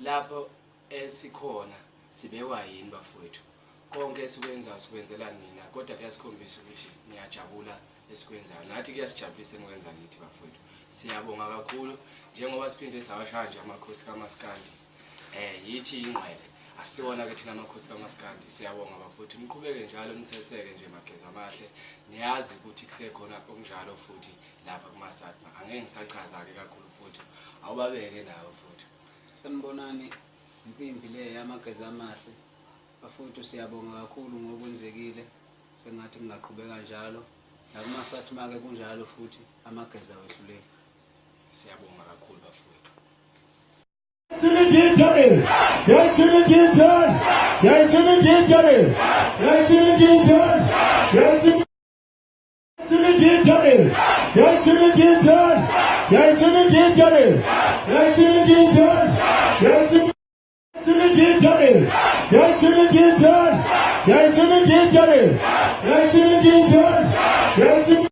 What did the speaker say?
lapho esikhona sibekwa yini bafowethu konke esikwenzayo sikwenzela nina kodwa kuyasikhombisa ukuthi niyajabula esikwenzayo nathi kuyasijabulisa enikwenza kithi bafowethu siyabonga kakhulu njengoba siphinde sawashaya nje amakhosi kaMaskandi yithi ingqwele asiwona ke thina amakhosi kaMaskandi siyabonga bafowethu niqhubeke njalo niseseke nje mageza amahle niyazi ukuthi kusekhona okunjalo futhi lapha kuMasatma angeke ngisachaza ke kakhulu futhi awubabeke nawo futhi sanibonani insimbi le yamageza amahle bafowethu siyabonga kakhulu ngokwenzekile sengathi ngingaqhubeka njalo nakuMasatma ke kunjalo futhi amageza wehluleke siyabonga kakhulu bafowethu Gentlemen,